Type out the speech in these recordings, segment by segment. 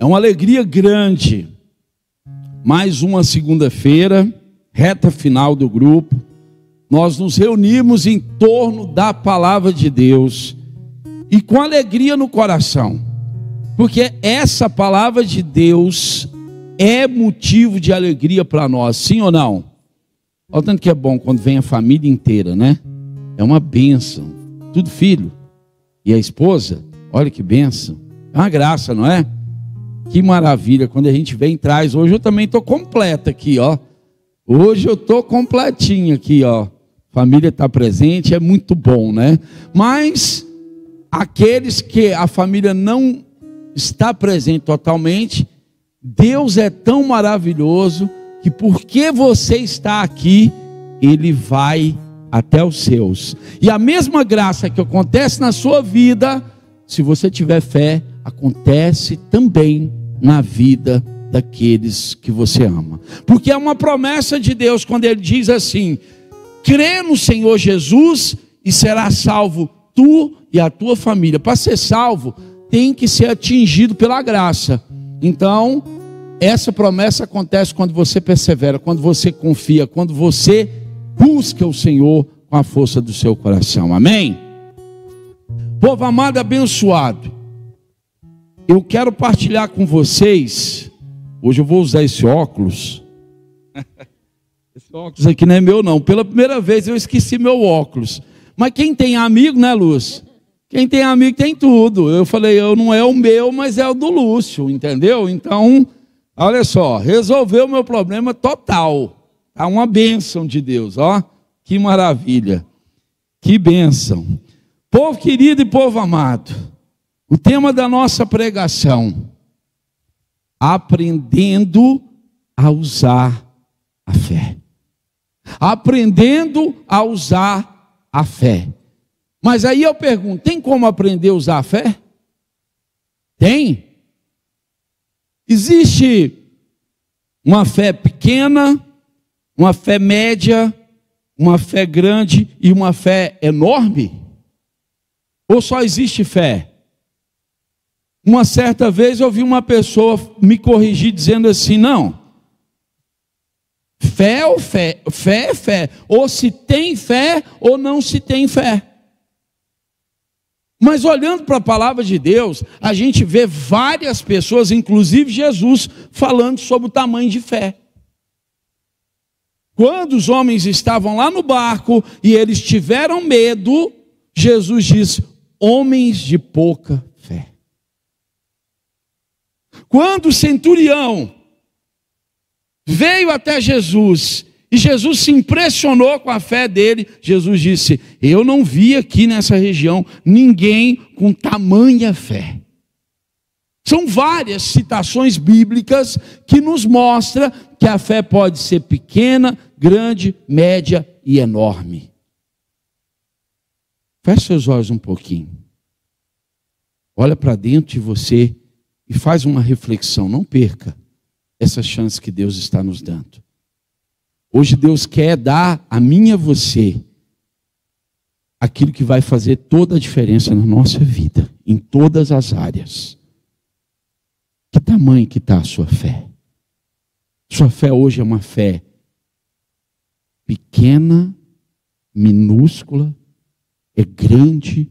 É uma alegria grande. Mais uma segunda-feira, reta final do grupo. Nós nos reunimos em torno da palavra de Deus e com alegria no coração, porque essa palavra de Deus é motivo de alegria para nós, sim ou não? Olha o tanto que é bom quando vem a família inteira, né? É uma bênção. Tudo filho. E a esposa, olha que bênção. É uma graça, não é? Que maravilha, quando a gente vem e traz. Hoje eu também estou completa aqui, ó. Hoje eu estou completinho aqui, ó. Família está presente, é muito bom, né? Mas aqueles que a família não está presente totalmente, Deus é tão maravilhoso que porque você está aqui, Ele vai até os seus. E a mesma graça que acontece na sua vida, se você tiver fé, acontece também na vida daqueles que você ama. Porque é uma promessa de Deus quando Ele diz assim: crê no Senhor Jesus e será salvo tu e a tua família. Para ser salvo, tem que ser atingido pela graça. Então, essa promessa acontece quando você persevera, quando você confia, quando você busca o Senhor com a força do seu coração. Amém? Povo amado, abençoado, eu quero partilhar com vocês. Hoje eu vou usar esse óculos. Esse óculos aqui não é meu não. Pela primeira vez eu esqueci meu óculos. Mas quem tem amigo, né, Lúcio? Quem tem amigo tem tudo. Eu falei, eu não é o meu, mas é o do Lúcio, entendeu? Então, olha só, resolveu o meu problema total. Tá uma bênção de Deus, ó. Que maravilha. Que bênção. Povo querido e povo amado, o tema da nossa pregação: aprendendo a usar a fé. Aprendendo a usar a fé. Mas aí eu pergunto, tem como aprender a usar a fé? Tem. Existe uma fé pequena, uma fé média, uma fé grande e uma fé enorme? Ou só existe fé? Uma certa vez eu vi uma pessoa me corrigir dizendo assim: não, fé ou fé? Fé é fé. Ou se tem fé ou não se tem fé. Mas olhando para a palavra de Deus, a gente vê várias pessoas, inclusive Jesus, falando sobre o tamanho de fé. Quando os homens estavam lá no barco e eles tiveram medo, Jesus disse: homens de pouca fé. Quando o centurião veio até Jesus e Jesus se impressionou com a fé dele, Jesus disse: eu não vi aqui nessa região ninguém com tamanha fé. São várias citações bíblicas que nos mostram que a fé pode ser pequena, grande, média e enorme. Feche seus olhos um pouquinho. Olha para dentro de você e faz uma reflexão. Não perca essa chance que Deus está nos dando. Hoje Deus quer dar a mim e a você aquilo que vai fazer toda a diferença na nossa vida, em todas as áreas. Que tamanho que está a sua fé? Sua fé hoje é uma fé pequena, minúscula, é grande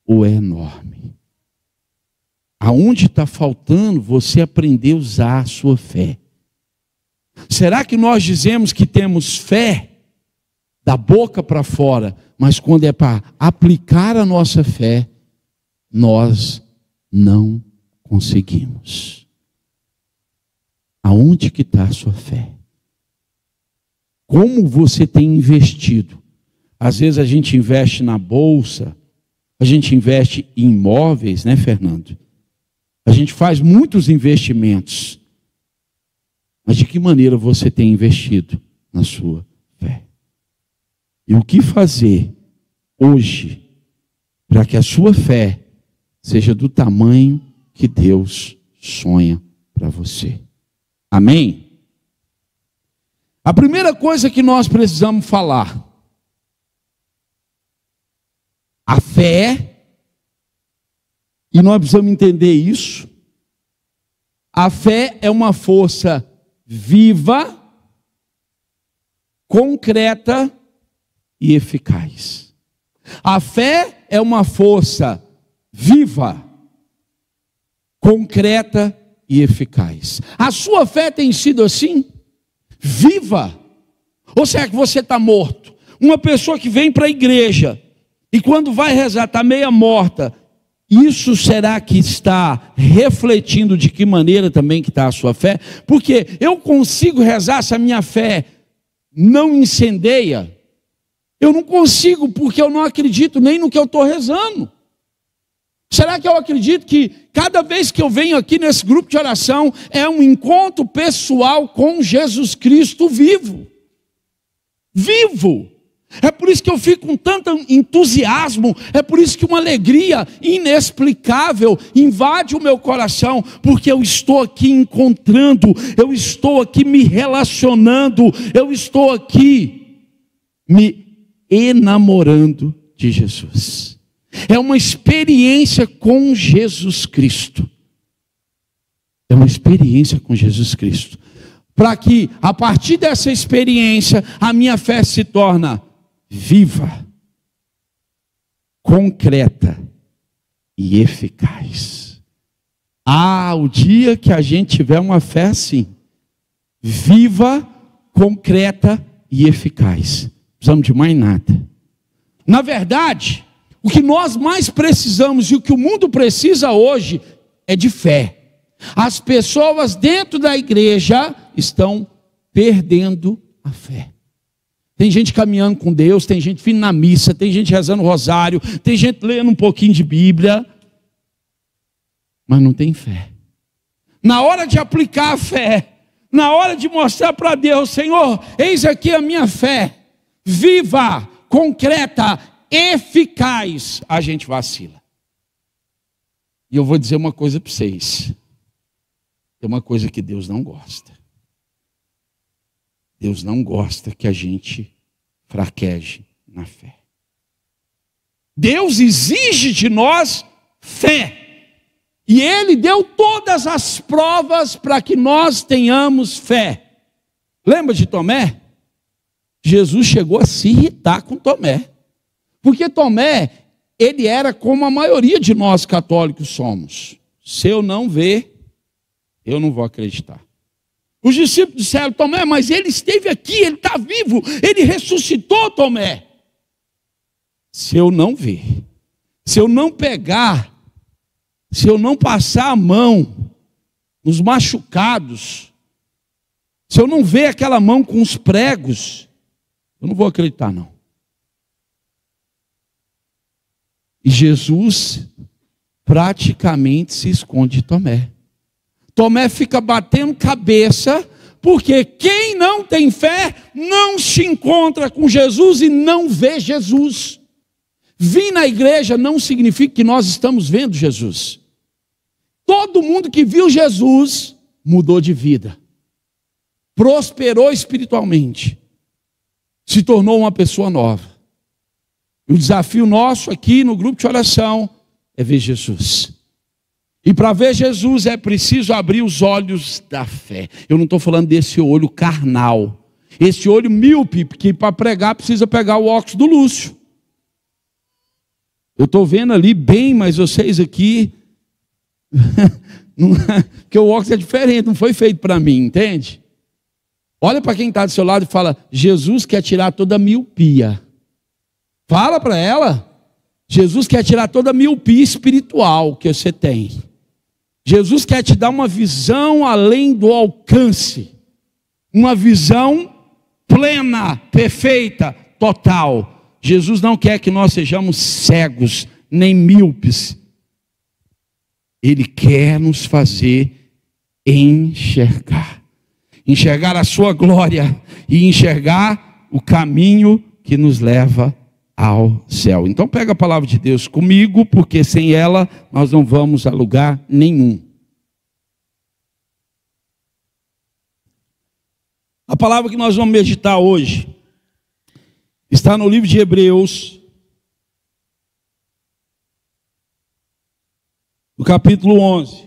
ou é enorme? Aonde está faltando você aprender a usar a sua fé? Será que nós dizemos que temos fé da boca para fora, mas quando é para aplicar a nossa fé, nós não conseguimos? Aonde que está a sua fé? Como você tem investido? Às vezes a gente investe na bolsa, a gente investe em imóveis, né, Fernando? A gente faz muitos investimentos. Mas de que maneira você tem investido na sua fé? E o que fazer hoje para que a sua fé seja do tamanho que Deus sonha para você? Amém? A primeira coisa que nós precisamos falar: a fé, e nós precisamos entender isso, A fé é uma força viva, concreta e eficaz. A fé é uma força viva, concreta e eficaz. A sua fé tem sido assim? Viva? Ou será que você está morto? Uma pessoa que vem para a igreja e quando vai rezar está meia morta. Isso será que está refletindo de que maneira também que está a sua fé? Porque eu consigo rezar se a minha fé não incendeia? Eu não consigo porque eu não acredito nem no que eu estou rezando. Será que eu acredito que cada vez que eu venho aqui nesse grupo de oração é um encontro pessoal com Jesus Cristo vivo? Vivo! É por isso que eu fico com tanto entusiasmo, é por isso que uma alegria inexplicável invade o meu coração, porque eu estou aqui encontrando, eu estou aqui me relacionando, eu estou aqui me enamorando de Jesus. É uma experiência com Jesus Cristo. É uma experiência com Jesus Cristo. Para que a partir dessa experiência a minha fé se torne viva, concreta e eficaz. O dia que a gente tiver uma fé assim, viva, concreta e eficaz, não precisamos de mais nada. Na verdade, o que nós mais precisamos e o que o mundo precisa hoje é de fé. As pessoas dentro da igreja estão perdendo a fé. Tem gente caminhando com Deus, tem gente vindo na missa, tem gente rezando rosário, tem gente lendo um pouquinho de Bíblia, mas não tem fé. Na hora de aplicar a fé, na hora de mostrar para Deus, Senhor, eis aqui a minha fé, viva, concreta, eficaz, a gente vacila. E eu vou dizer uma coisa para vocês, tem uma coisa que Deus não gosta. Deus não gosta que a gente fraqueje na fé. Deus exige de nós fé. E Ele deu todas as provas para que nós tenhamos fé. Lembra de Tomé? Jesus chegou a se irritar com Tomé. Porque Tomé, ele era como a maioria de nós católicos somos. Se eu não ver, eu não vou acreditar. Os discípulos disseram, Tomé, mas ele esteve aqui, ele está vivo, ele ressuscitou, Tomé. Se eu não ver, se eu não pegar, se eu não passar a mão nos machucados, se eu não ver aquela mão com os pregos, eu não vou acreditar não. E Jesus praticamente se esconde de Tomé. Tomé fica batendo cabeça, porque quem não tem fé não se encontra com Jesus e não vê Jesus. Vir na igreja não significa que nós estamos vendo Jesus. Todo mundo que viu Jesus mudou de vida, prosperou espiritualmente, se tornou uma pessoa nova. E o desafio nosso aqui no grupo de oração é ver Jesus. E para ver Jesus é preciso abrir os olhos da fé. Eu não estou falando desse olho carnal, esse olho míope, porque para pregar precisa pegar o óculos do Lúcio. Eu estou vendo ali bem, mas vocês aqui, porque o óculos é diferente, não foi feito para mim, entende? Olha para quem está do seu lado e fala, Jesus quer tirar toda a miopia. Fala para ela, Jesus quer tirar toda a miopia espiritual que você tem. Jesus quer te dar uma visão além do alcance, uma visão plena, perfeita, total. Jesus não quer que nós sejamos cegos, nem míopes. Ele quer nos fazer enxergar. Enxergar a sua glória e enxergar o caminho que nos leva ao céu. Então pega a palavra de Deus comigo, porque sem ela nós não vamos a lugar nenhum. A palavra que nós vamos meditar hoje está no livro de Hebreus, no capítulo 11.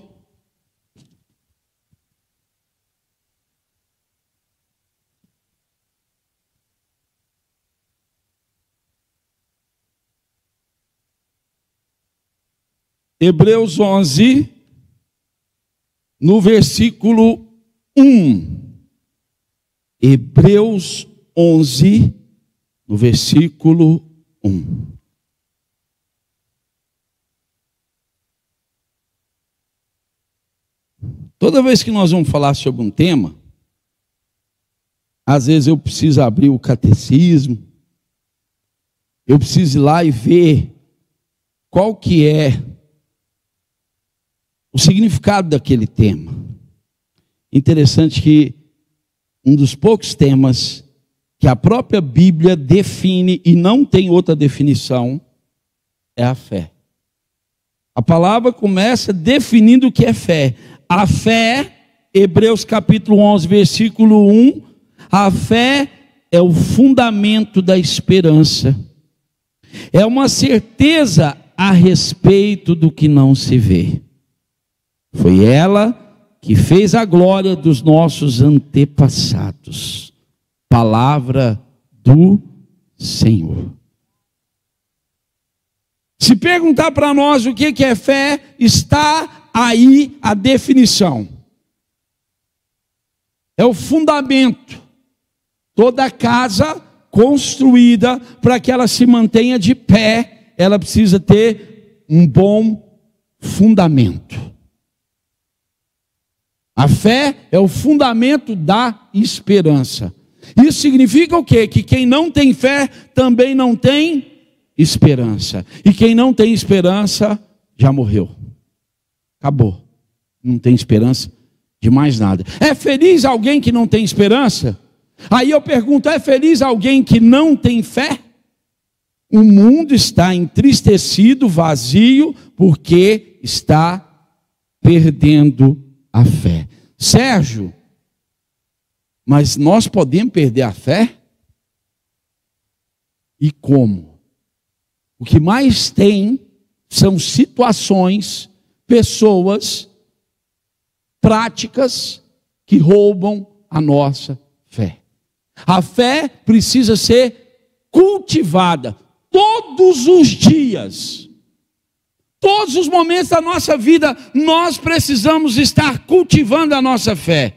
Hebreus 11, no versículo 1. Hebreus 11, no versículo 1. Toda vez que nós vamos falar sobre um tema, às vezes eu preciso abrir o catecismo, eu preciso ir lá e ver qual que é o significado daquele tema. Interessante que um dos poucos temas que a própria Bíblia define e não tem outra definição é a fé. A palavra começa definindo o que é fé. A fé, Hebreus capítulo 11, versículo 1, a fé é o fundamento da esperança. É uma certeza a respeito do que não se vê. Foi ela que fez a glória dos nossos antepassados. Palavra do Senhor. Se perguntar para nós o que é fé, está aí a definição. É o fundamento. Toda casa construída para que ela se mantenha de pé, ela precisa ter um bom fundamento. A fé é o fundamento da esperança. Isso significa o quê? Que quem não tem fé também não tem esperança. E quem não tem esperança já morreu. Acabou. Não tem esperança de mais nada. É feliz alguém que não tem esperança? Aí eu pergunto, é feliz alguém que não tem fé? O mundo está entristecido, vazio, porque está perdendo a fé. Sérgio, mas nós podemos perder a fé? E como? O que mais tem são situações, pessoas, práticas que roubam a nossa fé. A fé precisa ser cultivada todos os dias. Todos os momentos da nossa vida, nós precisamos estar cultivando a nossa fé.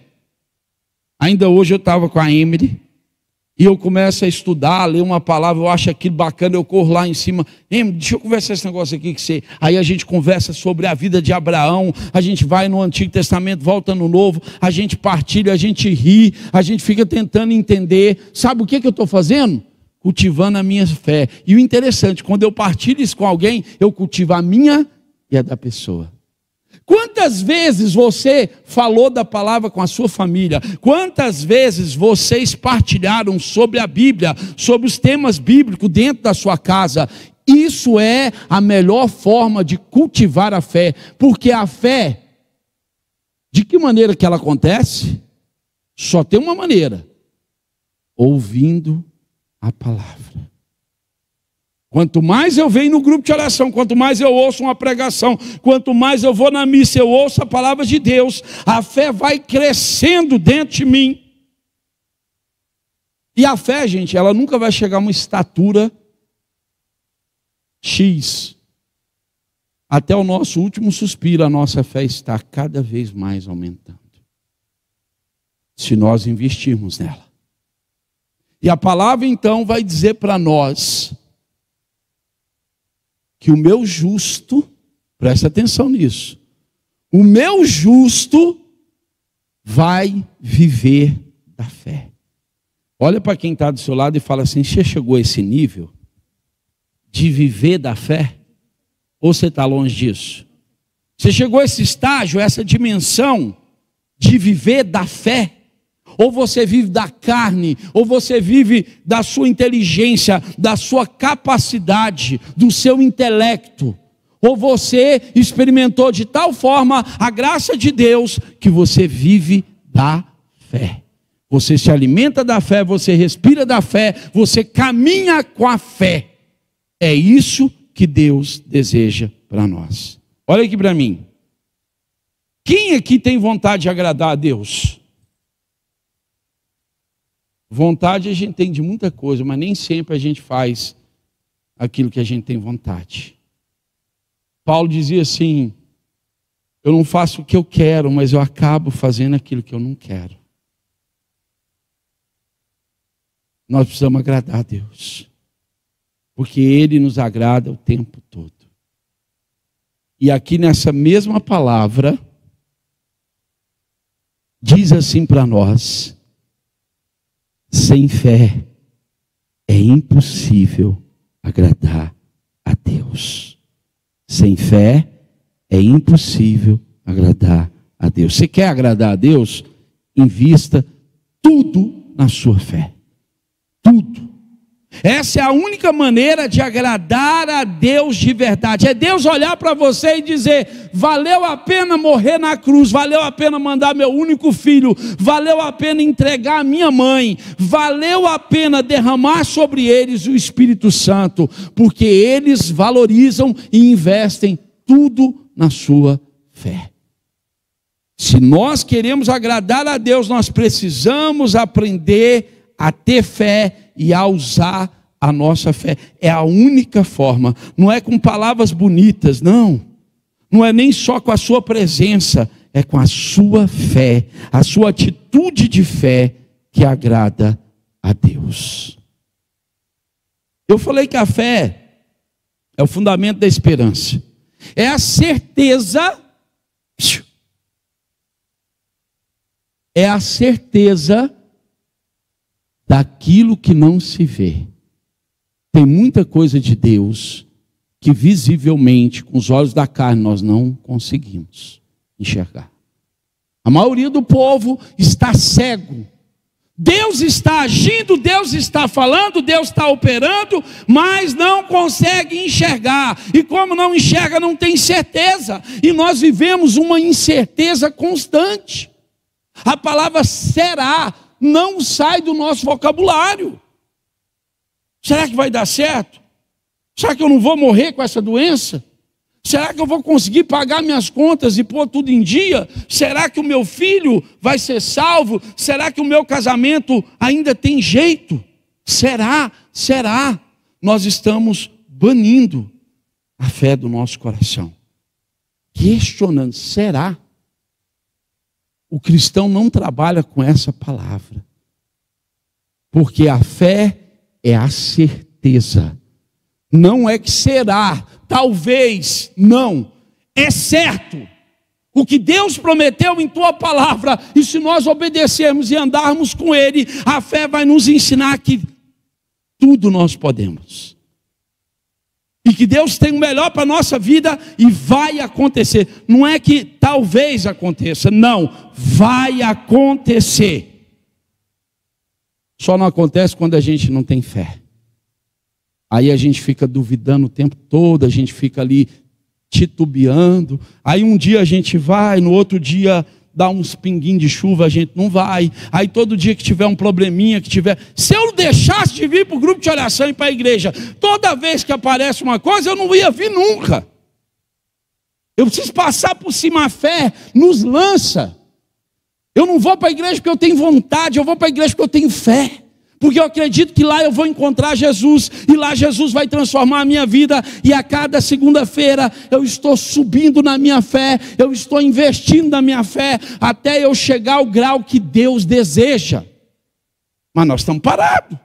Ainda hoje eu estava com a Emily, e eu começo a estudar, a ler uma palavra, eu acho aquilo bacana, eu corro lá em cima. Emily, deixa eu conversar esse negócio aqui com você. Aí a gente conversa sobre a vida de Abraão, a gente vai no Antigo Testamento, volta no Novo, a gente partilha, a gente ri, a gente fica tentando entender. Sabe o que eu estou fazendo? Cultivando a minha fé. E o interessante, quando eu partilho isso com alguém, eu cultivo a minha e a da pessoa. Quantas vezes você falou da palavra com a sua família? Quantas vezes vocês partilharam sobre a Bíblia, sobre os temas bíblicos dentro da sua casa? Isso é a melhor forma de cultivar a fé. Porque a fé, de que maneira que ela acontece? Só tem uma maneira: ouvindo a palavra. Quanto mais eu venho no grupo de oração, quanto mais eu ouço uma pregação, quanto mais eu vou na missa, eu ouço a palavra de Deus, a fé vai crescendo dentro de mim. E a fé, gente, ela nunca vai chegar a uma estatura X. Até o nosso último suspiro, a nossa fé está cada vez mais aumentando. Se nós investirmos nela. E a palavra então vai dizer para nós que o meu justo, presta atenção nisso, o meu justo vai viver da fé. Olha para quem está do seu lado e fala assim: você chegou a esse nível de viver da fé? Ou você está longe disso? Você chegou a esse estágio, essa dimensão de viver da fé? Ou você vive da carne, ou você vive da sua inteligência, da sua capacidade, do seu intelecto. Ou você experimentou de tal forma a graça de Deus que você vive da fé. Você se alimenta da fé, você respira da fé, você caminha com a fé. É isso que Deus deseja para nós. Olha aqui para mim. Quem aqui tem vontade de agradar a Deus? Vontade a gente tem de muita coisa, mas nem sempre a gente faz aquilo que a gente tem vontade. Paulo dizia assim: eu não faço o que eu quero, mas eu acabo fazendo aquilo que eu não quero. Nós precisamos agradar a Deus, porque Ele nos agrada o tempo todo. E aqui nessa mesma palavra, diz assim para nós: sem fé é impossível agradar a Deus. Sem fé é impossível agradar a Deus. Você quer agradar a Deus? Invista tudo na sua fé. Tudo. Essa é a única maneira de agradar a Deus de verdade. É Deus olhar para você e dizer: valeu a pena morrer na cruz, valeu a pena mandar meu único filho, valeu a pena entregar a minha mãe, valeu a pena derramar sobre eles o Espírito Santo, porque eles valorizam e investem tudo na sua fé. Se nós queremos agradar a Deus, nós precisamos aprender a ter fé e a usar a nossa fé. É a única forma. Não é com palavras bonitas, não. Não é nem só com a sua presença. É com a sua fé, a sua atitude de fé que agrada a Deus. Eu falei que a fé é o fundamento da esperança. É a certeza. É a certeza daquilo que não se vê. Tem muita coisa de Deus que visivelmente, com os olhos da carne, nós não conseguimos enxergar. A maioria do povo está cego. Deus está agindo, Deus está falando, Deus está operando, mas não consegue enxergar. E como não enxerga, não tem certeza. E nós vivemos uma incerteza constante. A palavra será não sai do nosso vocabulário. Será que vai dar certo? Será que eu não vou morrer com essa doença? Será que eu vou conseguir pagar minhas contas e pôr tudo em dia? Será que o meu filho vai ser salvo? Será que o meu casamento ainda tem jeito? Será? Será? Nós estamos banindo a fé do nosso coração. Questionando, será? O cristão não trabalha com essa palavra. Porque a fé é a certeza. Não é que será, talvez, não. É certo. O que Deus prometeu em tua palavra, e se nós obedecermos e andarmos com Ele, a fé vai nos ensinar que tudo nós podemos. E que Deus tem o melhor para a nossa vida e vai acontecer. Não é que talvez aconteça, não. Vai acontecer. Só não acontece quando a gente não tem fé. Aí a gente fica duvidando o tempo todo, a gente fica ali titubeando. Aí um dia a gente vai, no outro dia dá uns pinguinhos de chuva, a gente não vai. Aí todo dia que tiver um probleminha, se eu deixasse de vir para o grupo de oração e para a igreja, toda vez que aparece uma coisa, eu não ia vir nunca. Eu preciso passar por cima. A fé nos lança. Eu não vou para a igreja porque eu tenho vontade, eu vou para a igreja porque eu tenho fé. Porque eu acredito que lá eu vou encontrar Jesus, e lá Jesus vai transformar a minha vida, e a cada segunda-feira eu estou subindo na minha fé, eu estou investindo na minha fé, até eu chegar ao grau que Deus deseja. Mas nós estamos parados.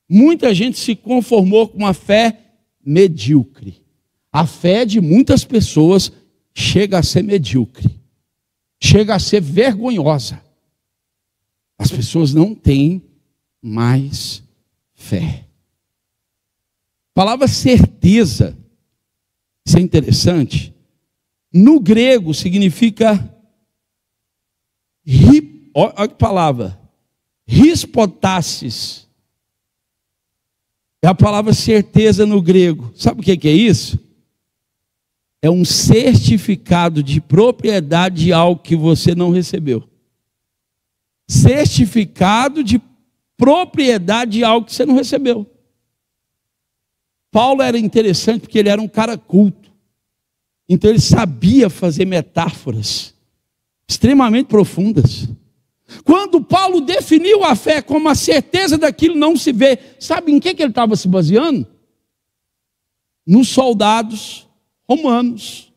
Muita gente se conformou com uma fé medíocre. A fé de muitas pessoas chega a ser medíocre, chega a ser vergonhosa. As pessoas não têm mais fé. A palavra certeza, isso é interessante. No grego significa, olha que palavra, rispotassis. É a palavra certeza no grego. Sabe o que é isso? É um certificado de propriedade de algo que você não recebeu. Certificado de propriedade de algo que você não recebeu. Paulo era interessante porque ele era um cara culto. Então ele sabia fazer metáforas extremamente profundas. Quando Paulo definiu a fé como a certeza daquilo não se vê, sabe em que ele estava se baseando? nos soldados romanos.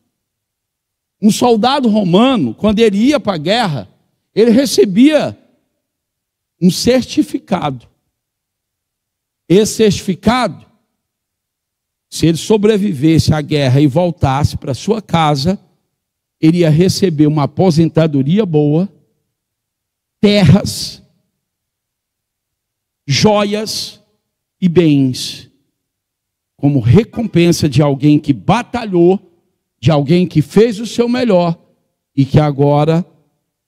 Um soldado romano, quando ele ia para a guerra, ele recebia um certificado. Esse certificado, se ele sobrevivesse à guerra e voltasse para sua casa, ele ia receber uma aposentadoria boa, terras, joias e bens, como recompensa de alguém que batalhou, de alguém que fez o seu melhor e que agora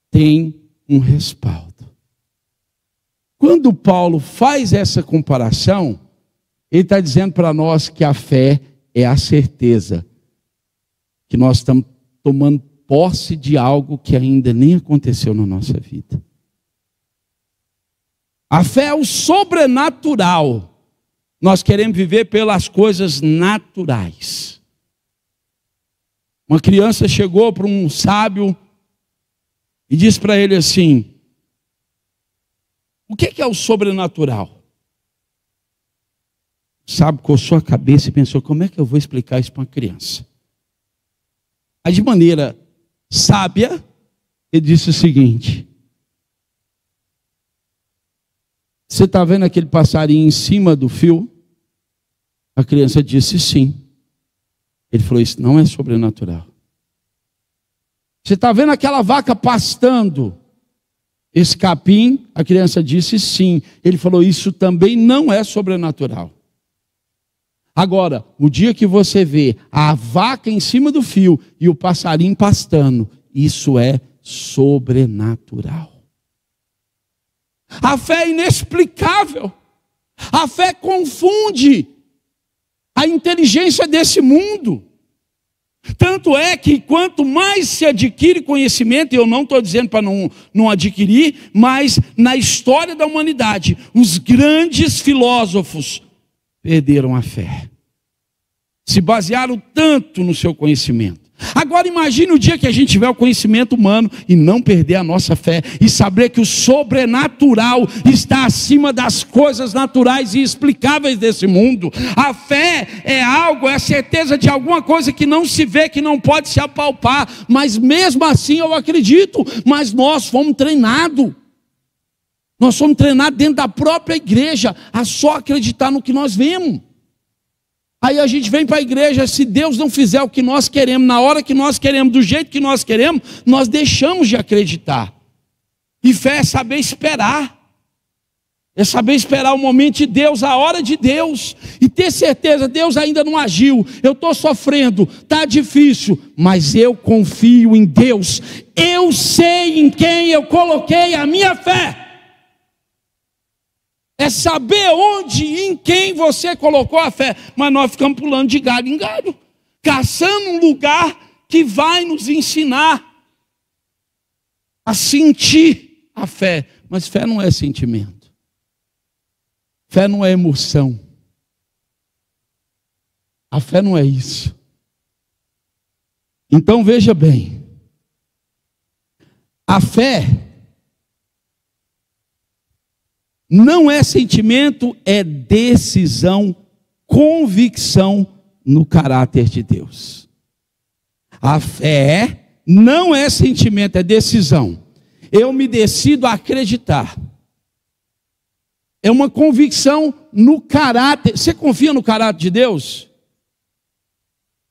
tem um respaldo. Quando Paulo faz essa comparação, ele está dizendo para nós que a fé é a certeza que nós estamos tomando posse de algo que ainda nem aconteceu na nossa vida. A fé é o sobrenatural. Nós queremos viver pelas coisas naturais. Uma criança chegou para um sábio e disse para ele assim: o que é o sobrenatural? O sábio coçou a cabeça e pensou: como é que eu vou explicar isso para uma criança? Aí, de maneira sábia, ele disse o seguinte: você está vendo aquele passarinho em cima do fio? A criança disse sim. Ele falou: isso não é sobrenatural. Você está vendo aquela vaca pastando esse capim? A criança disse sim. Ele falou: isso também não é sobrenatural. Agora, o dia que você vê a vaca em cima do fio e o passarinho pastando, isso é sobrenatural. A fé é inexplicável. A fé confunde a inteligência desse mundo. Tanto é que quanto mais se adquire conhecimento, e eu não estou dizendo para não adquirir, mas na história da humanidade, os grandes filósofos perderam a fé. Se basearam tanto no seu conhecimento. Agora imagine o dia que a gente tiver o conhecimento humano e não perder a nossa fé e saber que o sobrenatural está acima das coisas naturais e explicáveis desse mundo. A fé é algo, é a certeza de alguma coisa que não se vê, que não pode se apalpar, mas mesmo assim eu acredito. Mas nós fomos treinados. Nós somos treinados dentro da própria igreja a só acreditar no que nós vemos. Aí a gente vem para a igreja, se Deus não fizer o que nós queremos, na hora que nós queremos, do jeito que nós queremos, nós deixamos de acreditar. E fé é saber esperar. É saber esperar o momento de Deus, a hora de Deus. E ter certeza, Deus ainda não agiu. Eu estou sofrendo, está difícil, mas eu confio em Deus. Eu sei em quem eu coloquei a minha fé. É saber onde e em quem você colocou a fé. Mas nós ficamos pulando de galho em galho, caçando um lugar que vai nos ensinar a sentir a fé. Mas fé não é sentimento. Fé não é emoção. A fé não é isso. Então veja bem. A fé não é sentimento, é decisão, convicção no caráter de Deus. A fé não é sentimento, é decisão. Eu me decido a acreditar. É uma convicção no caráter. Você confia no caráter de Deus?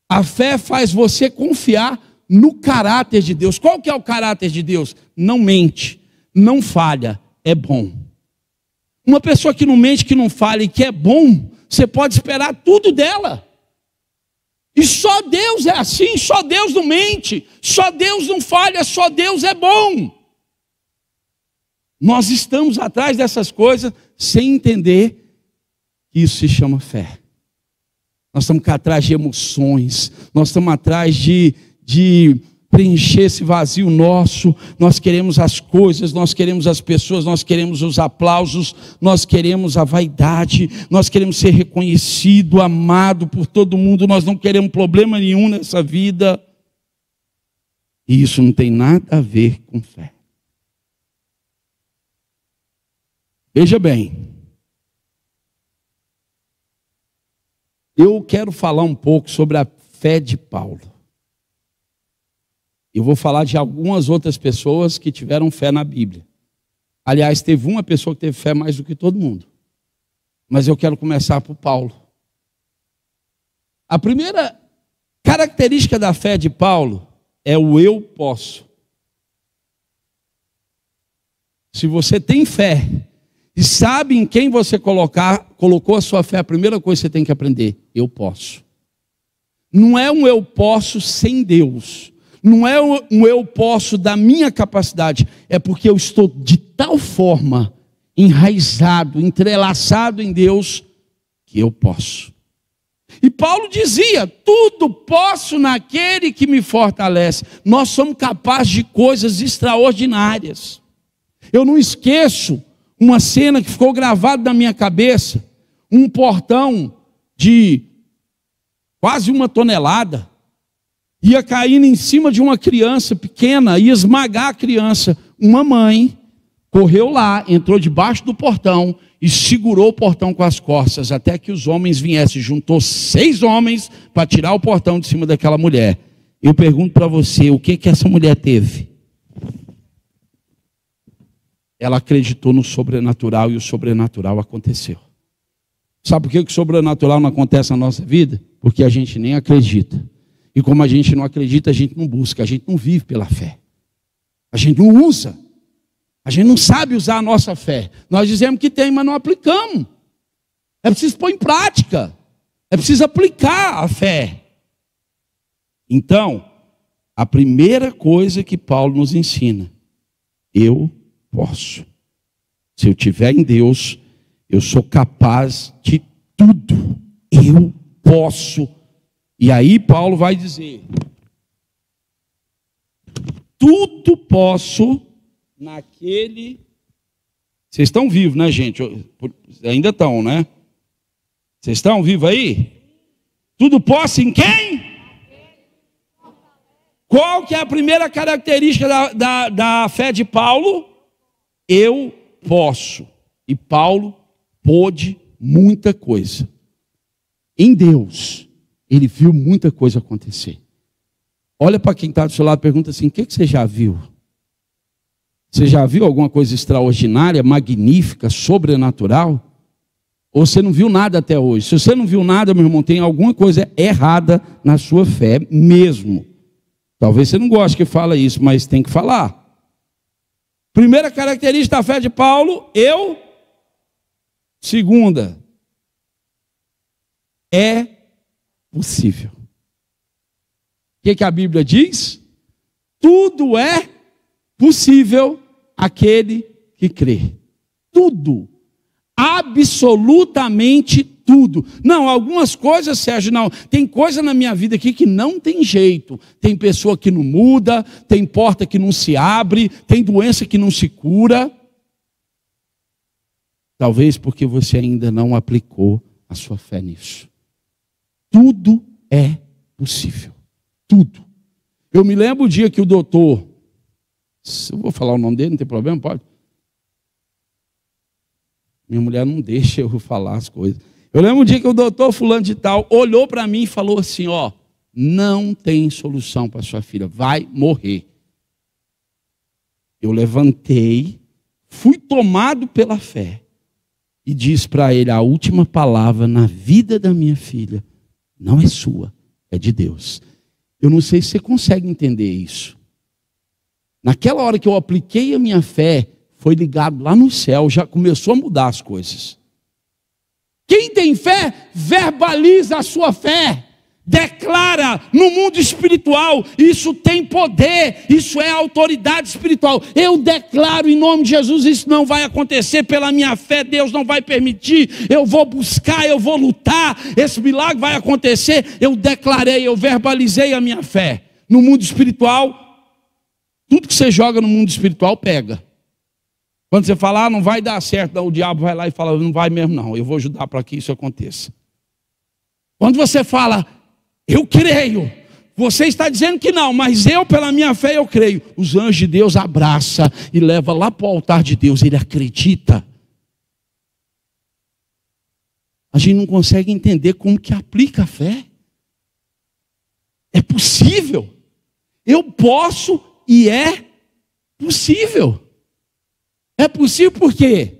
A fé faz você confiar no caráter de Deus. Qual que é o caráter de Deus? Não mente, não falha, é bom. Uma pessoa que não mente, que não falha e que é bom, você pode esperar tudo dela. E só Deus é assim, só Deus não mente, só Deus não falha, só Deus é bom. Nós estamos atrás dessas coisas sem entender que isso se chama fé. Nós estamos atrás de emoções, nós estamos atrás de preencher esse vazio nosso. Nós queremos as coisas, nós queremos as pessoas, nós queremos os aplausos, nós queremos a vaidade, nós queremos ser reconhecido, amado por todo mundo, nós não queremos problema nenhum nessa vida. E isso não tem nada a ver com fé. Veja bem, Eu quero falar um pouco sobre a fé de Paulo. Eu vou falar de algumas outras pessoas que tiveram fé na Bíblia. Aliás, teve uma pessoa que teve fé mais do que todo mundo. Mas eu quero começar por Paulo. A primeira característica da fé de Paulo é o eu posso. Se você tem fé e sabe em quem você colocou a sua fé, a primeira coisa que você tem que aprender: eu posso. Não é um eu posso sem Deus. Não é um eu posso da minha capacidade. É porque eu estou de tal forma enraizado, entrelaçado em Deus, que eu posso. E Paulo dizia: tudo posso naquele que me fortalece. Nós somos capazes de coisas extraordinárias. Eu não esqueço uma cena que ficou gravada na minha cabeça. Um portão de quase 1 tonelada ia caindo em cima de uma criança pequena, ia esmagar a criança. Uma mãe correu lá, entrou debaixo do portão e segurou o portão com as costas, até que os homens viessem. Juntou 6 homens para tirar o portão de cima daquela mulher. Eu pergunto para você, o que essa mulher teve? Ela acreditou no sobrenatural e o sobrenatural aconteceu. Sabe por que o sobrenatural não acontece na nossa vida? Porque a gente nem acredita. E como a gente não acredita, a gente não busca, a gente não vive pela fé. A gente não usa. A gente não sabe usar a nossa fé. Nós dizemos que tem, mas não aplicamos. É preciso pôr em prática. É preciso aplicar a fé. Então, a primeira coisa que Paulo nos ensina: eu posso. Se eu estiver em Deus, eu sou capaz de tudo. Eu posso. E aí Paulo vai dizer: tudo posso naquele... Vocês estão vivos, né, gente? Ainda estão, né? Vocês estão vivos aí? Tudo posso em quem? Qual que é a primeira característica da fé de Paulo? Eu posso. E Paulo pôde muita coisa. Em Deus, ele viu muita coisa acontecer. Olha para quem está do seu lado e pergunta assim: o que você já viu? Você já viu alguma coisa extraordinária, magnífica, sobrenatural? Ou você não viu nada até hoje? Se você não viu nada, meu irmão, tem alguma coisa errada na sua fé mesmo. Talvez você não goste que fale isso, mas tem que falar. Primeira característica da fé de Paulo: eu. Segunda, é possível. O que a Bíblia diz? Tudo é possível àquele que crê. Tudo. Absolutamente tudo. Não, algumas coisas, Sérgio, não. Tem coisa na minha vida aqui que não tem jeito. Tem pessoa que não muda, tem porta que não se abre, tem doença que não se cura. Talvez porque você ainda não aplicou a sua fé nisso. Tudo é possível. Tudo. Eu me lembro o dia que o doutor... Eu vou falar o nome dele, não tem problema? Pode? Minha mulher não deixa eu falar as coisas. Eu lembro um dia que o doutor fulano de tal olhou para mim e falou assim: ó, não tem solução para sua filha, vai morrer. Eu levantei, fui tomado pela fé e disse para ele: a última palavra na vida da minha filha não é sua, é de Deus. Eu não sei se você consegue entender isso. Naquela hora que eu apliquei a minha fé, foi ligado lá no céu, já começou a mudar as coisas. Quem tem fé, verbaliza a sua fé, declara no mundo espiritual. Isso tem poder, isso é autoridade espiritual. Eu declaro em nome de Jesus: isso não vai acontecer pela minha fé, Deus não vai permitir, eu vou buscar, eu vou lutar, esse milagre vai acontecer. Eu declarei, eu verbalizei a minha fé. No mundo espiritual, tudo que você joga no mundo espiritual pega. Quando você fala: não vai dar certo, não, o diabo vai lá e fala: não vai mesmo não, eu vou ajudar para que isso aconteça. Quando você fala: eu creio, você está dizendo que não, mas eu pela minha fé eu creio. Os anjos de Deus abraçam e levam lá para o altar de Deus, ele acredita. a gente não consegue entender como que aplica a fé. É possível. Eu posso e é possível. É possível por quê?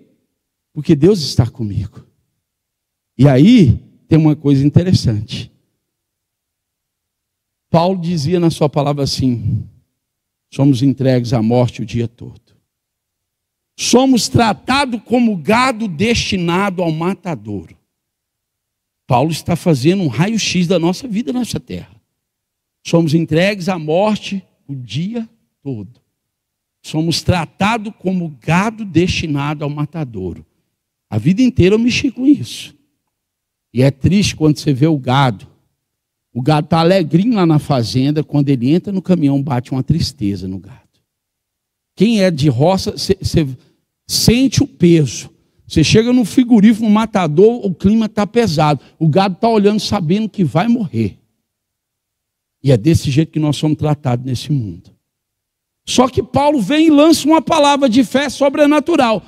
Porque Deus está comigo. E aí tem uma coisa interessante. Paulo dizia na sua palavra assim: somos entregues à morte o dia todo. Somos tratados como gado destinado ao matadouro. Paulo está fazendo um raio-x da nossa vida nessa terra. Somos entregues à morte o dia todo. Somos tratados como gado destinado ao matadouro. A vida inteira eu mexi com isso. E é triste quando você vê o gado. O gado está alegrinho lá na fazenda, quando ele entra no caminhão, bate uma tristeza no gado. Quem é de roça, você sente o peso. Você chega no frigorífico, no matador, o clima está pesado. O gado está olhando, sabendo que vai morrer. E é desse jeito que nós somos tratados nesse mundo. Só que Paulo vem e lança uma palavra de fé sobrenatural.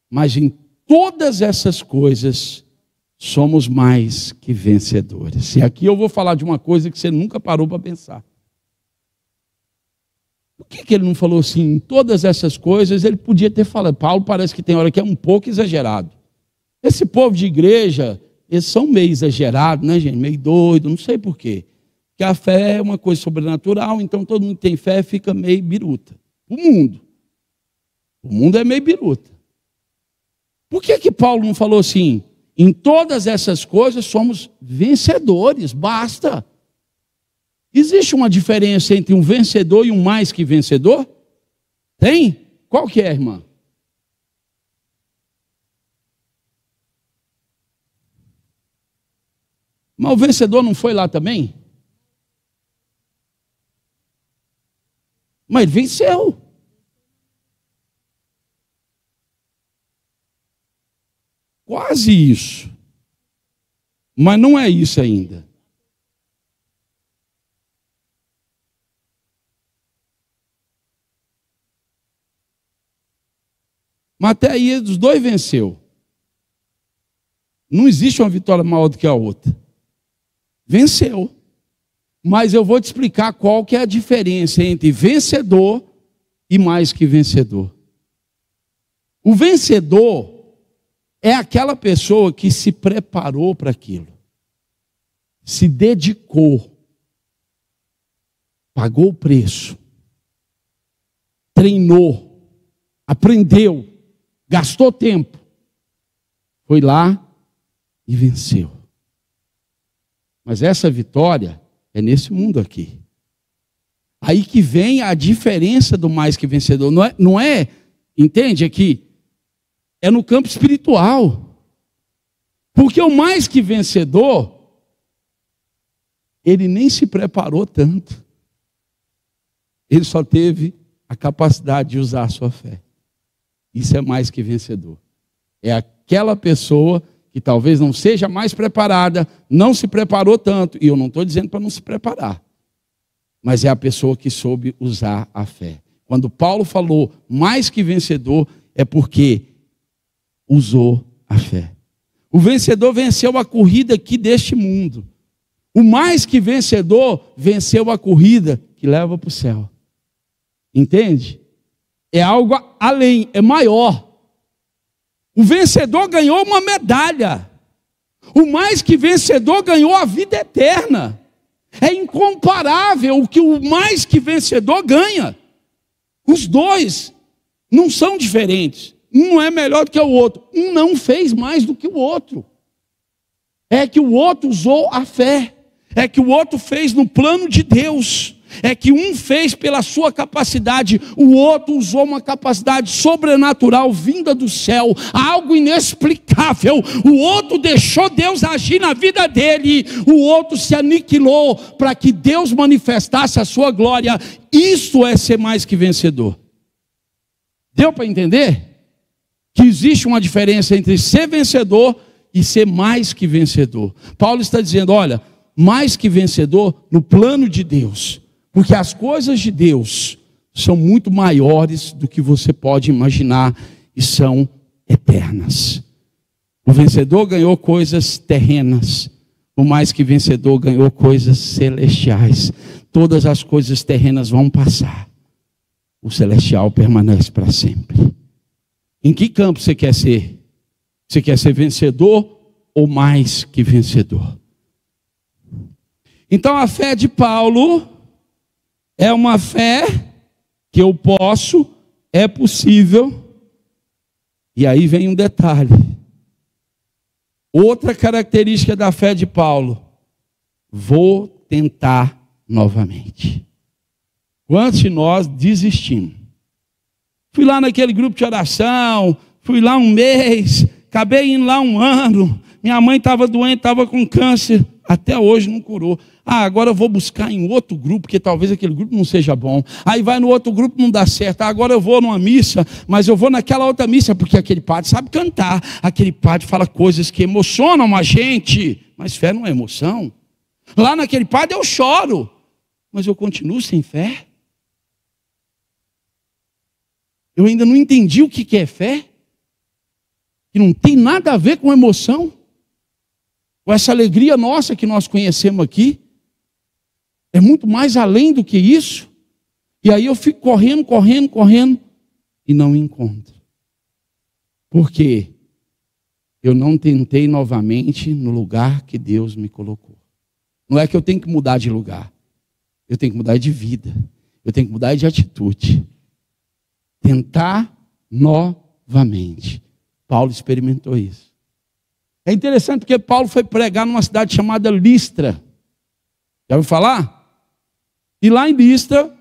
Mas em todas essas coisas, somos mais que vencedores. E aqui eu vou falar de uma coisa que você nunca parou para pensar. Por que ele não falou assim, em todas essas coisas? Ele podia ter falado. Paulo parece que tem hora que é um pouco exagerado. Esse povo de igreja, eles são meio exagerados, né, gente? Meio doido, não sei por quê. Porque a fé é uma coisa sobrenatural, então todo mundo que tem fé fica meio biruta. O mundo é meio biruta. Por que Paulo não falou assim, em todas essas coisas somos vencedores, basta. Existe uma diferença entre um vencedor e um mais que vencedor? Tem? Qual que é, irmã? Mas o vencedor não foi lá também? Mas ele venceu. Quase isso. Mas não é isso ainda. Mas até aí os dois venceu. Não existe uma vitória maior do que a outra. Venceu. Mas eu vou te explicar qual que é a diferença entre vencedor e mais que vencedor. O vencedor é aquela pessoa que se preparou para aquilo. Se dedicou. Pagou o preço. Treinou. Aprendeu. Gastou tempo, foi lá e venceu. Mas essa vitória é nesse mundo aqui. Aí que vem a diferença do mais que vencedor. Não é, entende aqui? É no campo espiritual. Porque o mais que vencedor, ele nem se preparou tanto. Ele só teve a capacidade de usar a sua fé. Isso é mais que vencedor. É aquela pessoa que talvez não seja mais preparada, não se preparou tanto. E eu não estou dizendo para não se preparar. Mas é a pessoa que soube usar a fé. Quando Paulo falou mais que vencedor, é porque usou a fé. O vencedor venceu a corrida aqui deste mundo. O mais que vencedor venceu a corrida que leva para o céu. Entende? É algo além, é maior. O vencedor ganhou uma medalha. O mais que vencedor ganhou a vida eterna. É incomparável o que o mais que vencedor ganha. Os dois não são diferentes. Um não é melhor do que o outro. Um não fez mais do que o outro. É que o outro usou a fé. É que o outro fez no plano de Deus. É que um fez pela sua capacidade, o outro usou uma capacidade sobrenatural vinda do céu, algo inexplicável. O outro deixou Deus agir na vida dele, o outro se aniquilou para que Deus manifestasse a sua glória. Isso é ser mais que vencedor. Deu para entender? Que existe uma diferença entre ser vencedor e ser mais que vencedor. Paulo está dizendo, olha, mais que vencedor no plano de Deus. Porque as coisas de Deus são muito maiores do que você pode imaginar e são eternas. O vencedor ganhou coisas terrenas. O mais que vencedor ganhou coisas celestiais. Todas as coisas terrenas vão passar. O celestial permanece para sempre. Em que campo você quer ser? Você quer ser vencedor ou mais que vencedor? Então a fé de Paulo é uma fé que eu posso, é possível. E aí vem um detalhe. Outra característica da fé de Paulo: vou tentar novamente. Quantos de nós desistimos? Fui lá naquele grupo de oração, fui lá um mês, acabei indo lá um ano, minha mãe estava doente, estava com câncer, até hoje não curou. Agora eu vou buscar em outro grupo, porque talvez aquele grupo não seja bom. Aí vai no outro grupo, não dá certo. Agora eu vou numa missa, mas eu vou naquela outra missa, porque aquele padre sabe cantar. Aquele padre fala coisas que emocionam a gente, mas fé não é emoção. Lá naquele padre eu choro, mas eu continuo sem fé. Eu ainda não entendi o que é fé, que não tem nada a ver com emoção, com essa alegria nossa que nós conhecemos aqui. É muito mais além do que isso. E aí eu fico correndo e não encontro. Por quê? Eu não tentei novamente no lugar que Deus me colocou. Não é que eu tenho que mudar de lugar. Eu tenho que mudar de vida. Eu tenho que mudar de atitude. Tentar novamente. Paulo experimentou isso. É interessante porque Paulo foi pregar numa cidade chamada Listra. Já ouviu falar? E lá em Listra,